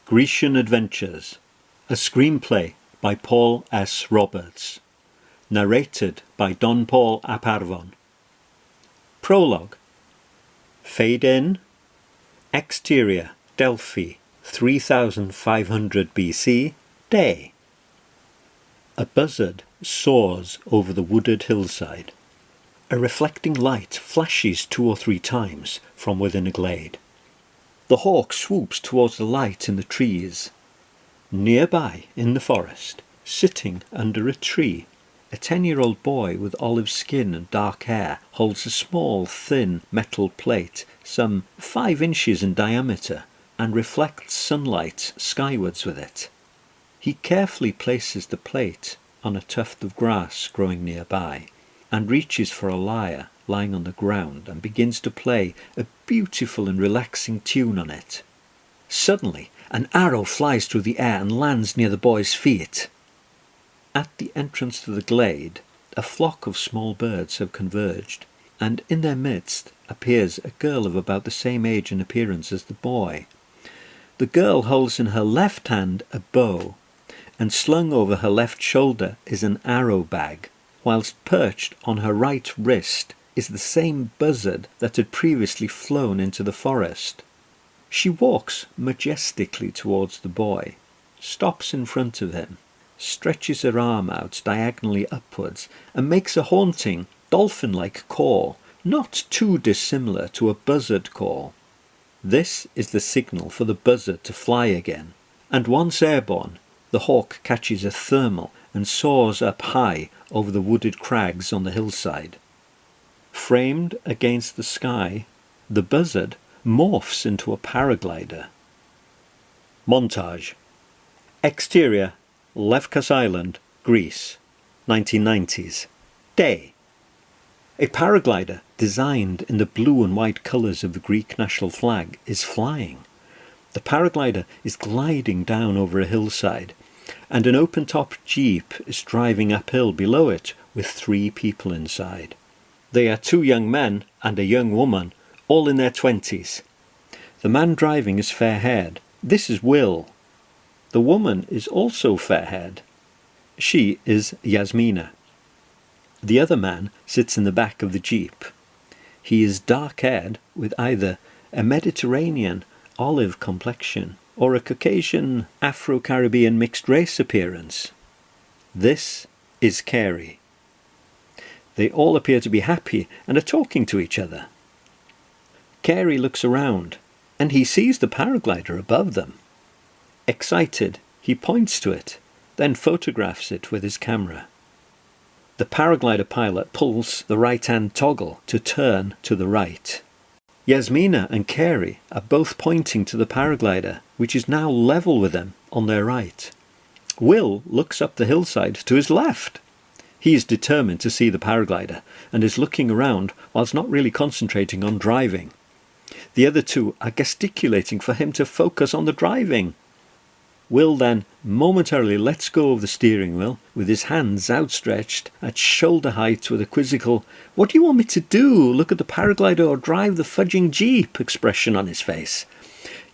Grecian Adventures, a screenplay by Paul S. Roberts, narrated by Don Paul ap Arfon. Prologue. Fade in. Exterior, Delphi, 3500 BC, day. A buzzard soars over the wooded hillside. A reflecting light flashes 2 or 3 times from within a glade. The hawk swoops towards the light in the trees. Nearby, in the forest, sitting under a tree, a 10-year-old boy with olive skin and dark hair holds a small, thin metal plate, some 5 inches in diameter, and reflects sunlight skywards with it. He carefully places the plate on a tuft of grass growing nearby, and reaches for a lyre lying on the ground and begins to play a beautiful and relaxing tune on it. Suddenly, an arrow flies through the air and lands near the boy's feet. At the entrance to the glade, a flock of small birds have converged, and in their midst appears a girl of about the same age and appearance as the boy. The girl holds in her left hand a bow, and slung over her left shoulder is an arrow bag, whilst perched on her right wrist is the same buzzard that had previously flown into the forest. She walks majestically towards the boy, stops in front of him, stretches her arm out diagonally upwards, and makes a haunting, dolphin-like call, not too dissimilar to a buzzard call. This is the signal for the buzzard to fly again, and once airborne, the hawk catches a thermal and soars up high over the wooded crags on the hillside. Framed against the sky, the buzzard morphs into a paraglider. Montage. Exterior, Lefkas Island, Greece, 1990s. Day. A paraglider designed in the blue and white colours of the Greek national flag is flying. The paraglider is gliding down over a hillside, and an open-top jeep is driving uphill below it with 3 people inside. They are 2 young men and a young woman, all in their 20s. The man driving is fair-haired. This is Will. The woman is also fair-haired. She is Yasmina. The other man sits in the back of the jeep. He is dark-haired with either a Mediterranean olive complexion or a Caucasian Afro-Caribbean mixed-race appearance. This is Carey. They all appear to be happy and are talking to each other. Carey looks around, and he sees the paraglider above them. Excited, he points to it, then photographs it with his camera. The paraglider pilot pulls the right-hand toggle to turn to the right. Yasmina and Carey are both pointing to the paraglider, which is now level with them on their right. Will looks up the hillside to his left. He is determined to see the paraglider and is looking around whilst not really concentrating on driving. The other 2 are gesticulating for him to focus on the driving. Will then momentarily lets go of the steering wheel with his hands outstretched at shoulder height with a quizzical "What do you want me to do? Look at the paraglider or drive the fudging jeep" expression on his face.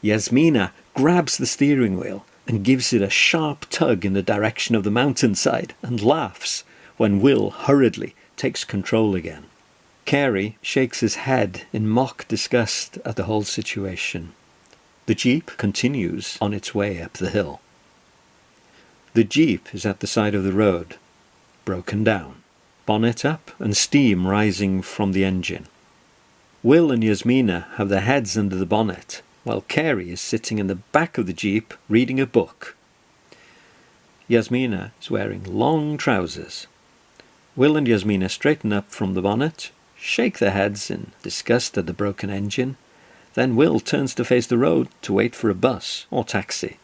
Yasmina grabs the steering wheel and gives it a sharp tug in the direction of the mountainside and laughs when Will hurriedly takes control again. Carey shakes his head in mock disgust at the whole situation. The jeep continues on its way up the hill. The jeep is at the side of the road, broken down, bonnet up and steam rising from the engine. Will and Yasmina have their heads under the bonnet, while Carey is sitting in the back of the jeep reading a book. Yasmina is wearing long trousers. Will and Yasmina straighten up from the bonnet, shake their heads in disgust at the broken engine. Then Will turns to face the road to wait for a bus or taxi.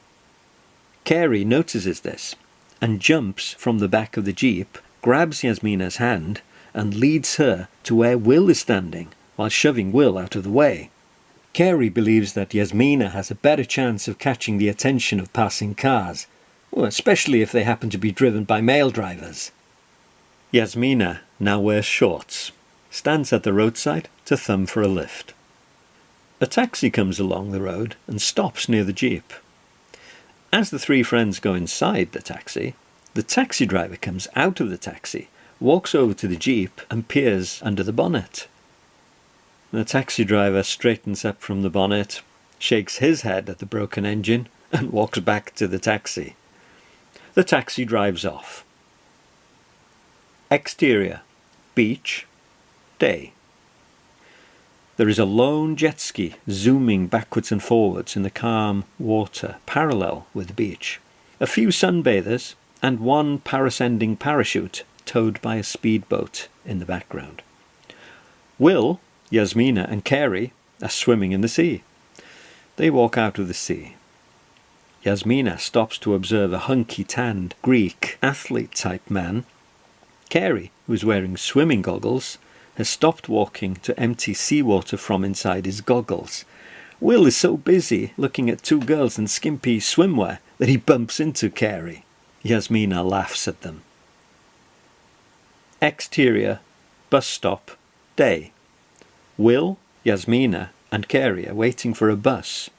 Carey notices this and jumps from the back of the jeep, grabs Yasmina's hand and leads her to where Will is standing while shoving Will out of the way. Carey believes that Yasmina has a better chance of catching the attention of passing cars, especially if they happen to be driven by male drivers. Yasmina now wears shorts, stands at the roadside to thumb for a lift. A taxi comes along the road and stops near the jeep. As the three friends go inside the taxi driver comes out of the taxi, walks over to the Jeep and peers under the bonnet. The taxi driver straightens up from the bonnet, shakes his head at the broken engine and walks back to the taxi. The taxi drives off. Exterior, beach, day. There is a lone jet ski zooming backwards and forwards in the calm water parallel with the beach. A few sunbathers and one parascending parachute towed by a speedboat in the background. Will, Yasmina and Carey are swimming in the sea. They walk out of the sea. Yasmina stops to observe a hunky tanned Greek athlete-type man. Carey, who is wearing swimming goggles, has stopped walking to empty seawater from inside his goggles. Will is so busy looking at two girls in skimpy swimwear that he bumps into Carey. Yasmina laughs at them. Exterior, bus stop, day. Will, Yasmina and Carey are waiting for a bus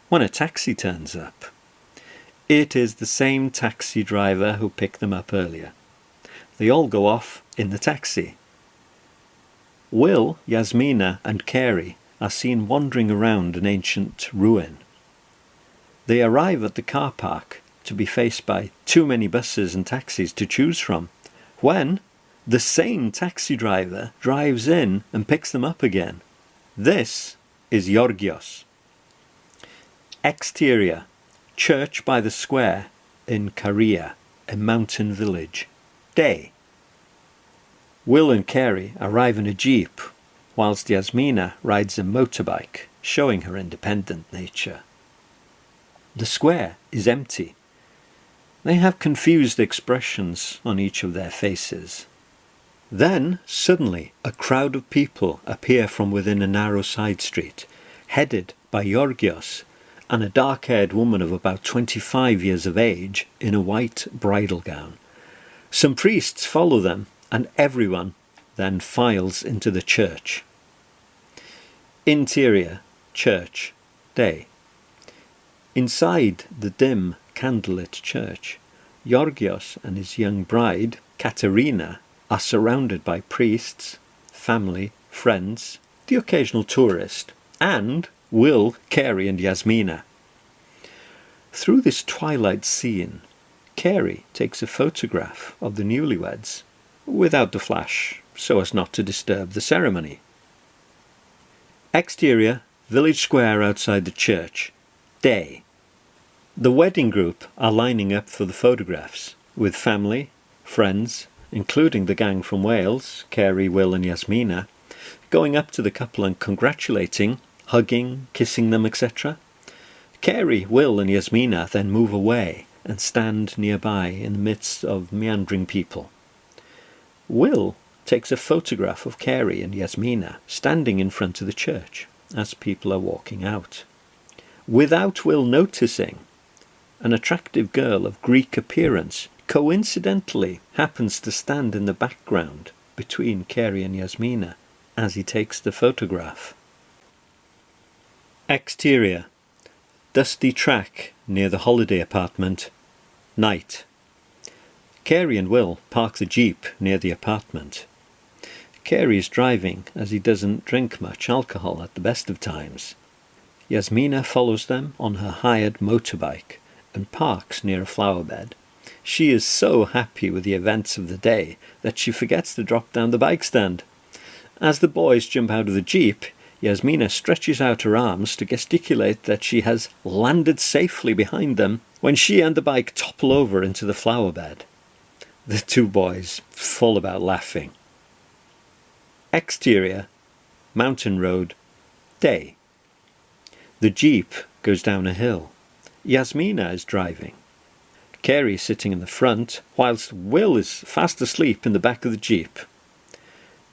when a taxi turns up. It is the same taxi driver who picked them up earlier. They all go off in the taxi. Will, Yasmina and Carey are seen wandering around an ancient ruin. They arrive at the car park to be faced by too many buses and taxis to choose from, when the same taxi driver drives in and picks them up again. This is Georgios. Exterior, church by the square in Karia, a mountain village. Day. Will and Carey arrive in a jeep, whilst Yasmina rides a motorbike, showing her independent nature. The square is empty. They have confused expressions on each of their faces. Then, suddenly, a crowd of people appear from within a narrow side street, headed by Georgios and a dark-haired woman of about 25 years of age in a white bridal gown. Some priests follow them, and everyone then files into the church. Interior, church, day. Inside the dim, candlelit church, Georgios and his young bride, Katerina, are surrounded by priests, family, friends, the occasional tourist, and Will, Carey and Yasmina. Through this twilight scene, Carey takes a photograph of the newlyweds, without the flash, so as not to disturb the ceremony. Exterior, village square outside the church. Day. The wedding group are lining up for the photographs, with family, friends, including the gang from Wales, Carey, Will and Yasmina, going up to the couple and congratulating, hugging, kissing them, etc. Carey, Will and Yasmina then move away and stand nearby in the midst of meandering people. Will takes a photograph of Carey and Yasmina standing in front of the church as people are walking out. Without Will noticing, an attractive girl of Greek appearance coincidentally happens to stand in the background between Carey and Yasmina as he takes the photograph. Exterior, dusty track near the holiday apartment. Night. Carey and Will park the jeep near the apartment. Carey is driving as he doesn't drink much alcohol at the best of times. Yasmina follows them on her hired motorbike and parks near a flower bed. She is so happy with the events of the day that she forgets to drop down the bike stand. As the boys jump out of the jeep, Yasmina stretches out her arms to gesticulate that she has landed safely behind them when she and the bike topple over into the flower bed. The two boys fall about laughing. Exterior, mountain road, day. The jeep goes down a hill. Yasmina is driving. Carey is sitting in the front, whilst Will is fast asleep in the back of the jeep.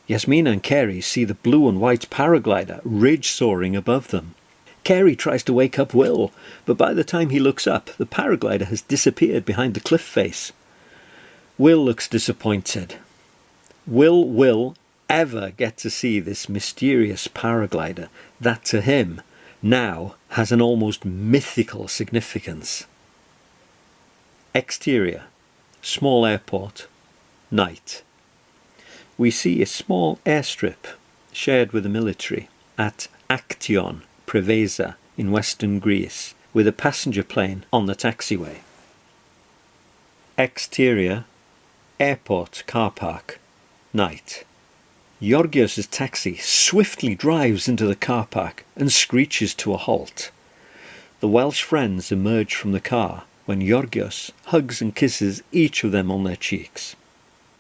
Yasmina and Carey see the blue and white paraglider ridge soaring above them. Carey tries to wake up Will, but by the time he looks up, the paraglider has disappeared behind the cliff face. Will looks disappointed. Will ever get to see this mysterious paraglider that to him now has an almost mythical significance? Exterior, small airport, night. We see a small airstrip shared with the military at Action, Preveza in western Greece, with a passenger plane on the taxiway. Exterior, airport car park, night. Georgios' taxi swiftly drives into the car park and screeches to a halt. The Welsh friends emerge from the car when Georgios hugs and kisses each of them on their cheeks.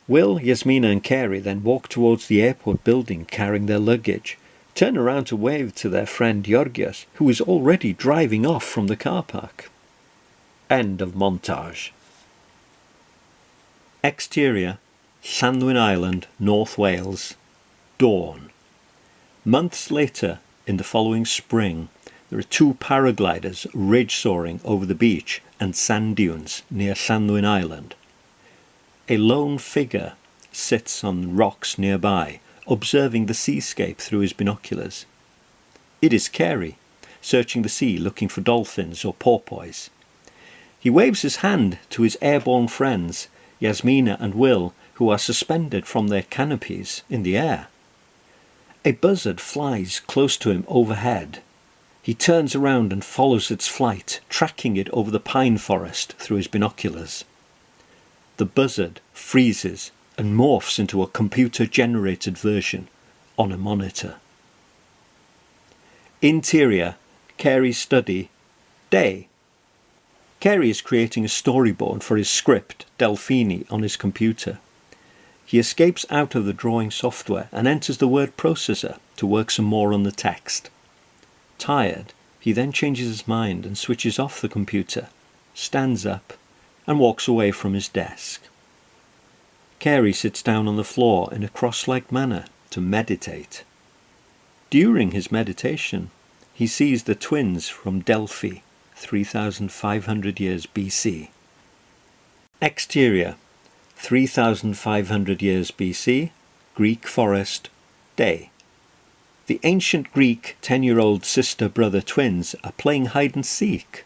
Will, Yasmina and Carey then walk towards the airport building carrying their luggage, turn around to wave to their friend Georgios, who is already driving off from the car park. End of montage. Exterior, Llanddwyn Island, North Wales, dawn. Months later, in the following spring, there are two paragliders ridge soaring over the beach and sand dunes near Llanddwyn Island. A lone figure sits on rocks nearby, observing the seascape through his binoculars. It is Carey, searching the sea looking for dolphins or porpoise. He waves his hand to his airborne friends, Yasmina and Will, who are suspended from their canopies in the air. A buzzard flies close to him overhead. He turns around and follows its flight, tracking it over the pine forest through his binoculars. The buzzard freezes and morphs into a computer-generated version on a monitor. Interior, Carey's study, day. Carey is creating a storyboard for his script, Delphini, on his computer. He escapes out of the drawing software and enters the word processor to work some more on the text. Tired, he then changes his mind and switches off the computer, stands up, and walks away from his desk. Carey sits down on the floor in a cross-legged manner to meditate. During his meditation, he sees the twins from Delphi, 3,500 years BC. Exterior, 3,500 years BC, Greek forest, day. The ancient Greek 10-year-old sister-brother twins are playing hide-and-seek.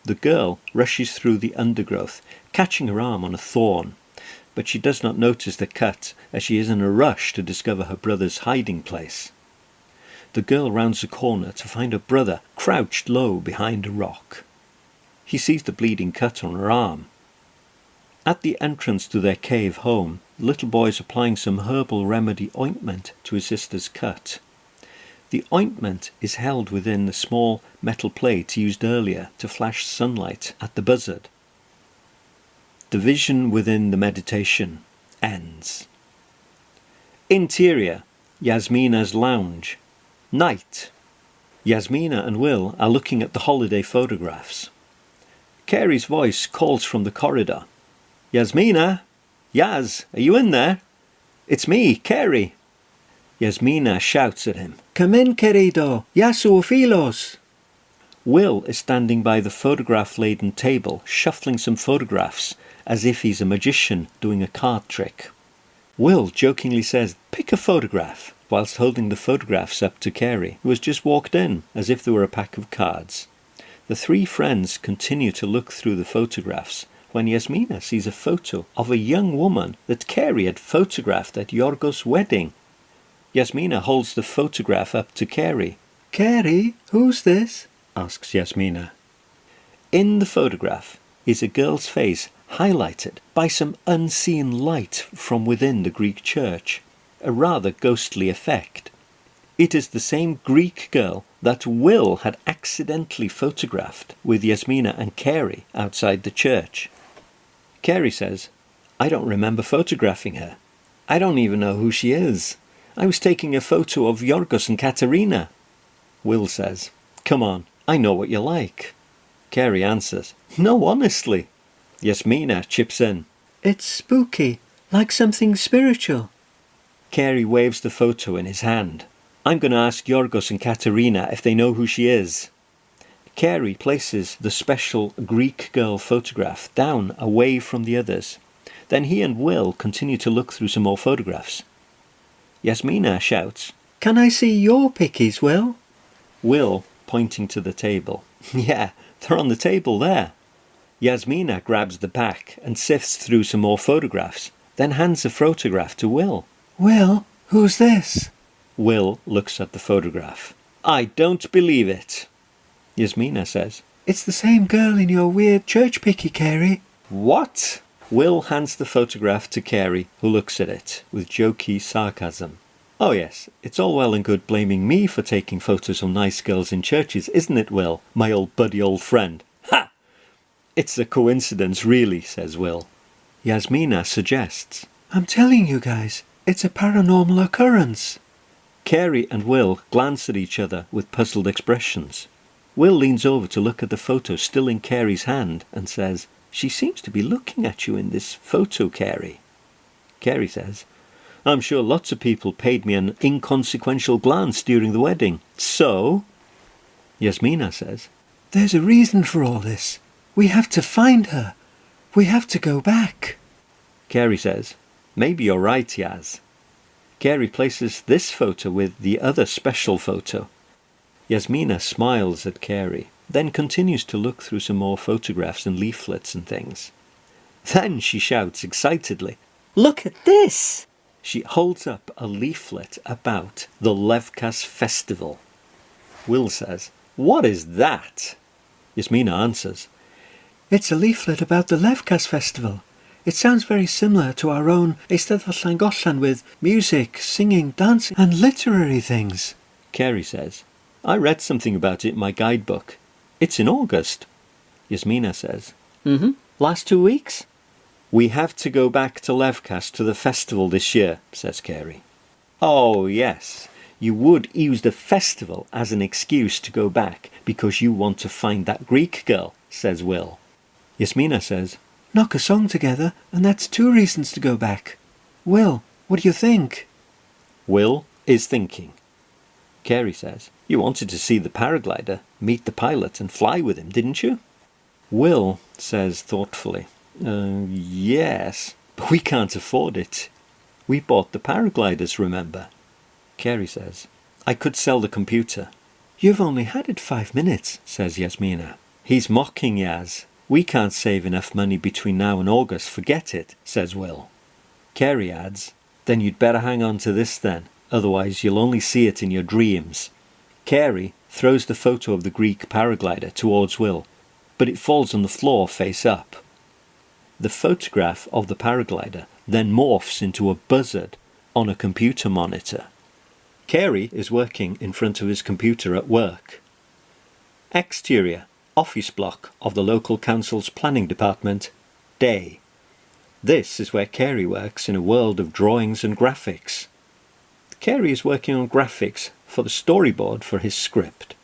The girl rushes through the undergrowth, catching her arm on a thorn, but she does not notice the cut as she is in a rush to discover her brother's hiding place. The girl rounds a corner to find her brother crouched low behind a rock. He sees the bleeding cut on her arm. At the entrance to their cave home, the little boy is applying some herbal remedy ointment to his sister's cut. The ointment is held within the small metal plate used earlier to flash sunlight at the buzzard. The vision within the meditation ends. Interior, Yasmina's lounge, night. Yasmina and Will are looking at the holiday photographs. Carey's voice calls from the corridor. Yasmina? Yas, are you in there? It's me, Carey. Yasmina shouts at him. Come in, querido, ya filos. Will is standing by the photograph-laden table, shuffling some photographs, as if he's a magician doing a card trick. Will jokingly says, pick a photograph, whilst holding the photographs up to Carey, who has just walked in, as if they were a pack of cards. The three friends continue to look through the photographs, when Yasmina sees a photo of a young woman that Carey had photographed at Yorgos' wedding. Yasmina holds the photograph up to Carey. Carey, who's this? Asks Yasmina. In the photograph is a girl's face highlighted by some unseen light from within the Greek church, a rather ghostly effect. It is the same Greek girl that Will had accidentally photographed with Yasmina and Carey outside the church. Carey says, I don't remember photographing her. I don't even know who she is. I was taking a photo of Yorgos and Katerina. Will says, come on, I know what you like. Carey answers, no, honestly. Yasmina chips in, it's spooky, like something spiritual. Carey waves the photo in his hand. I'm going to ask Yorgos and Katerina if they know who she is. Carey places the special Greek girl photograph down away from the others. Then he and Will continue to look through some more photographs. Yasmina shouts, can I see your pickies, Will? Will, pointing to the table, yeah, they're on the table there. Yasmina grabs the pack and sifts through some more photographs, then hands a photograph to Will. Will, who's this? Will looks at the photograph. I don't believe it. Yasmina says, It's the same girl in your weird church picky, Carey. What? Will hands the photograph to Carey, who looks at it with jokey sarcasm. Oh yes, it's all well and good blaming me for taking photos of nice girls in churches, isn't it, Will, my old buddy old friend? Ha! It's a coincidence, really, says Will. Yasmina suggests, I'm telling you guys, it's a paranormal occurrence. Carey and Will glance at each other with puzzled expressions. Will leans over to look at the photo still in Carey's hand and says, She seems to be looking at you in this photo, Carey. Carey says, I'm sure lots of people paid me an inconsequential glance during the wedding. So? Yasmina says, There's a reason for all this. We have to find her. We have to go back. Carey says, Maybe you're right, Yaz. Carey places this photo with the other special photo. Yasmina smiles at Carey, then continues to look through some more photographs and leaflets and things. Then she shouts excitedly, Look at this! She holds up a leaflet about the Levkas festival. Will says, What is that? Yasmina answers, It's a leaflet about the Levkas festival. It sounds very similar to our own Eisteddfod Llangollen with music, singing, dancing and literary things. Carey says, I read something about it in my guidebook. It's in August. Yasmina says, Last 2 weeks? We have to go back to Levkas to the festival this year, says Carey. Oh, yes. You would use the festival as an excuse to go back because you want to find that Greek girl, says Will. Yasmina says, Knock a song together and that's 2 reasons to go back. Will, what do you think? Will is thinking. Carey says, You wanted to see the paraglider, meet the pilot and fly with him, didn't you? Will says thoughtfully, Yes, but we can't afford it. We bought the paragliders, remember? Carey says, I could sell the computer. You've only had it 5 minutes, says Yasmina. He's mocking Yaz. We can't save enough money between now and August, forget it, says Will. Carey adds, Then you'd better hang on to this then, otherwise you'll only see it in your dreams. Carey throws the photo of the Greek paraglider towards Will, but it falls on the floor face up. The photograph of the paraglider then morphs into a buzzard on a computer monitor. Carey is working in front of his computer at work. Exterior, office block of the local council's planning department, day. This is where Carey works in a world of drawings and graphics. Carey is working on graphics for the storyboard for his script.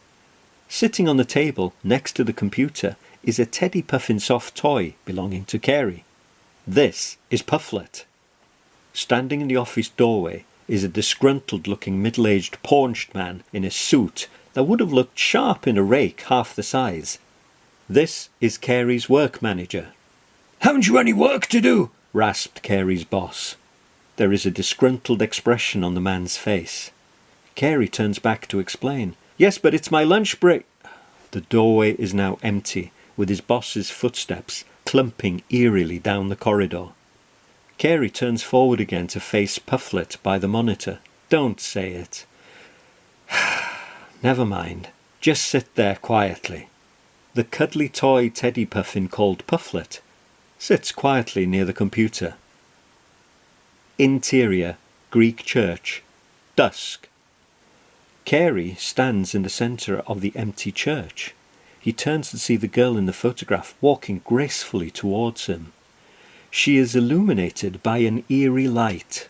Sitting on the table next to the computer is a Teddy Puffin soft toy belonging to Carey. This is Pufflet. Standing in the office doorway is a disgruntled-looking middle-aged paunched man in a suit that would have looked sharp in a rake half the size. This is Carey's work manager. Haven't you any work to do? Rasped Carey's boss. There is a disgruntled expression on the man's face. Carey turns back to explain. Yes, but it's my lunch break. The doorway is now empty, with his boss's footsteps clumping eerily down the corridor. Carey turns forward again to face Pufflet by the monitor. Don't say it. Never mind. Just sit there quietly. The cuddly toy Teddy Puffin called Pufflet sits quietly near the computer. Interior, Greek church. Dusk. Carey stands in the centre of the empty church. He turns to see the girl in the photograph walking gracefully towards him. She is illuminated by an eerie light.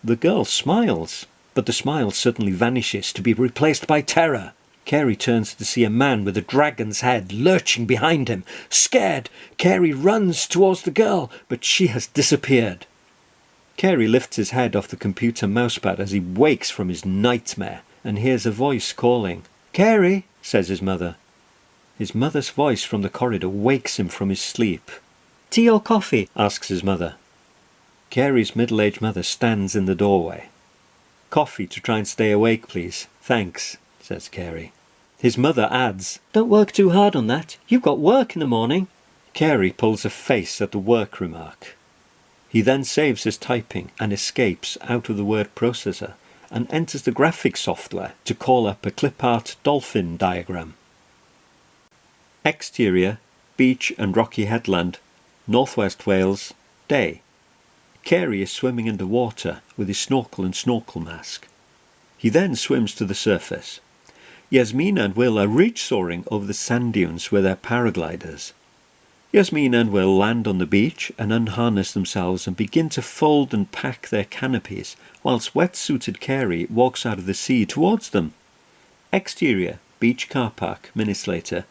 The girl smiles, but the smile suddenly vanishes to be replaced by terror. Carey turns to see a man with a dragon's head lurching behind him. Scared, Carey runs towards the girl, but she has disappeared. Carey lifts his head off the computer mousepad as he wakes from his nightmare and hears a voice calling. Carey, says his mother. His mother's voice from the corridor wakes him from his sleep. Tea or coffee? Asks his mother. Carey's middle-aged mother stands in the doorway. Coffee to try and stay awake, please. Thanks, says Carey. His mother adds, Don't work too hard on that. You've got work in the morning. Carey pulls a face at the work remark. He then saves his typing and escapes out of the word processor and enters the graphics software to call up a clip-art dolphin diagram. Exterior, beach and rocky headland, northwest Wales, day. Carey is swimming underwater with his snorkel and snorkel mask. He then swims to the surface. Yasmina and Will are ridge-soaring over the sand dunes with their paragliders. Yasmina and Will land on the beach and unharness themselves and begin to fold and pack their canopies, whilst wet-suited Carey walks out of the sea towards them. Exterior, beach car park, minutes later.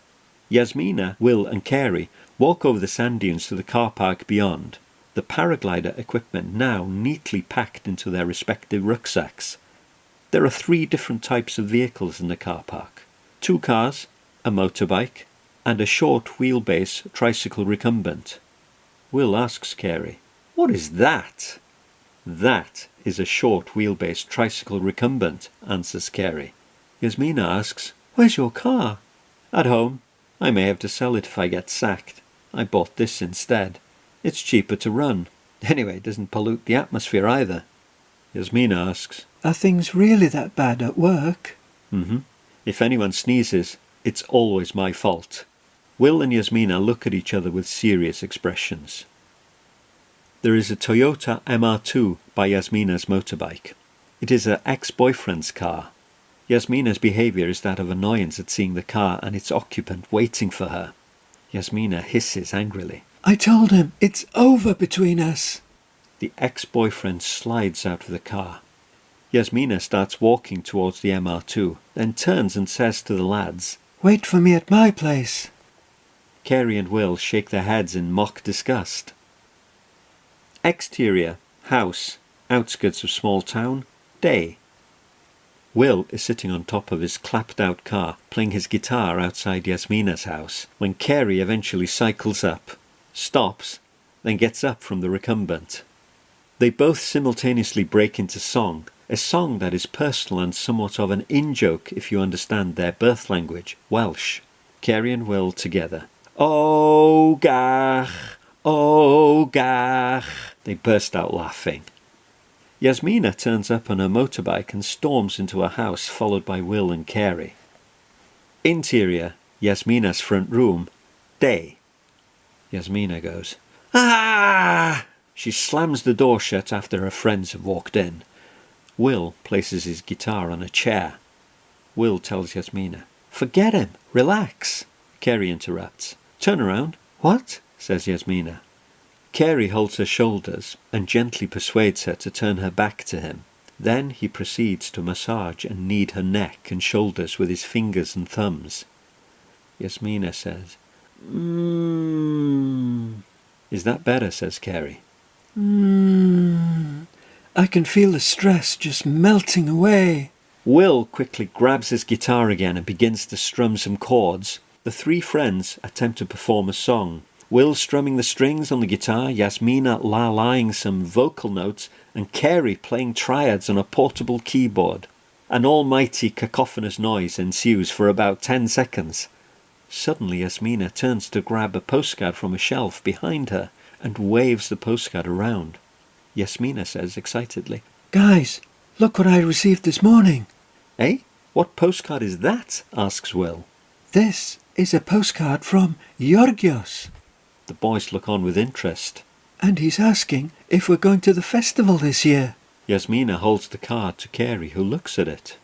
Yasmina, Will and Carey walk over the sand dunes to the car park beyond, the paraglider equipment now neatly packed into their respective rucksacks. There are 3 different types of vehicles in the car park. 2 cars, a motorbike, and a short wheelbase tricycle recumbent. Will asks Carey, "What is that?" "That is a short wheelbase tricycle recumbent," answers Carey. Yasmina asks, "Where's your car?" "At home. I may have to sell it if I get sacked. I bought this instead. It's cheaper to run. Anyway, it doesn't pollute the atmosphere either." Yasmina asks, "Are things really that bad at work?" "If anyone sneezes, it's always my fault." Will and Yasmina look at each other with serious expressions. There is a Toyota MR2 by Yasmina's motorbike. It is her ex-boyfriend's car. Yasmina's behaviour is that of annoyance at seeing the car and its occupant waiting for her. Yasmina hisses angrily. "I told him, it's over between us." The ex-boyfriend slides out of the car. Yasmina starts walking towards the MR2, then turns and says to the lads, "Wait for me at my place." Carey and Will shake their heads in mock disgust. Exterior, house, outskirts of small town, day. Will is sitting on top of his clapped-out car, playing his guitar outside Yasmina's house, when Carey eventually cycles up, stops, then gets up from the recumbent. They both simultaneously break into song, a song that is personal and somewhat of an in-joke if you understand their birth language, Welsh. Carey and Will together. "Oh gach, oh gach." They burst out laughing. Yasmina turns up on her motorbike and storms into her house, followed by Will and Carey. Interior, Yasmina's front room, day. Yasmina goes, "Ah!" She slams the door shut after her friends have walked in. Will places his guitar on a chair. Will tells Yasmina, "Forget him, relax." Carey interrupts. "Turn around." "What?" says Yasmina. Carey holds her shoulders and gently persuades her to turn her back to him. Then he proceeds to massage and knead her neck and shoulders with his fingers and thumbs. Yasmina says, "Is that better?" says Carey. I can feel the stress just melting away." Will quickly grabs his guitar again and begins to strum some chords. The 3 friends attempt to perform a song. Will strumming the strings on the guitar, Yasmina la-lying some vocal notes, and Carey playing triads on a portable keyboard. An almighty cacophonous noise ensues for about 10 seconds. Suddenly Yasmina turns to grab a postcard from a shelf behind her and waves the postcard around. Yasmina says excitedly, "Guys, look what I received this morning." "Eh? What postcard is that?" asks Will. "This is a postcard from Georgios. The boys look on with interest. And he's asking if we're going to the festival this year." Yasmina holds the card to Carey, who looks at it.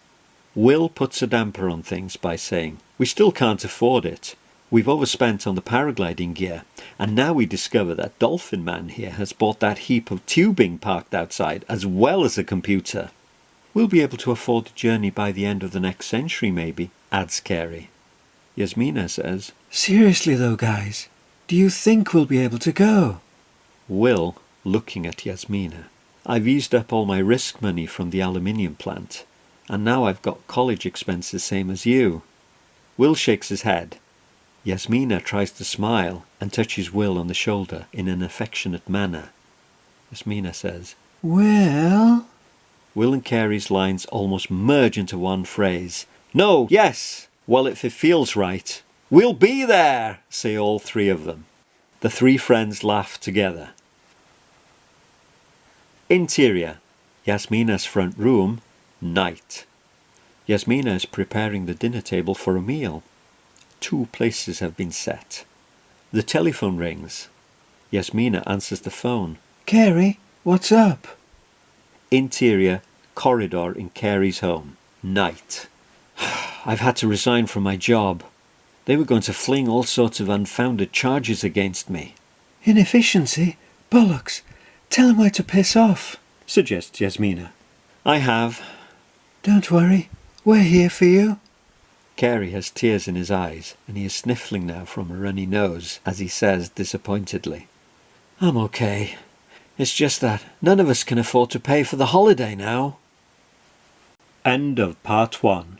Will puts a damper on things by saying, "We still can't afford it. We've overspent on the paragliding gear, and now we discover that Dolphin Man here has bought that heap of tubing parked outside, as well as a computer." "We'll be able to afford the journey by the end of the next century, maybe," adds Carey. Yasmina says, "Seriously though, guys, do you think we'll be able to go?" Will, looking at Yasmina, "I've used up all my risk money from the aluminium plant, and now I've got college expenses same as you." Will shakes his head. Yasmina tries to smile and touches Will on the shoulder in an affectionate manner. Yasmina says, "Well..." Will and Carey's lines almost merge into one phrase. "No, yes! Well, if it feels right. We'll be there!" say all 3 of them. The three friends laugh together. Interior. Yasmina's front room. Night. Yasmina is preparing the dinner table for a meal. 2 places have been set. The telephone rings. Yasmina answers the phone. Carrie, what's up? Interior. Corridor in Carey's home. Night. I've had to resign from my job. They were going to fling all sorts of unfounded charges against me. Inefficiency? Bollocks. Tell him where to piss off, suggests Yasmina. I have. Don't worry. We're here for you. Carey has tears in his eyes, and he is sniffling now from a runny nose as he says disappointedly, I'm okay. It's just that none of us can afford to pay for the holiday now. End of part 1.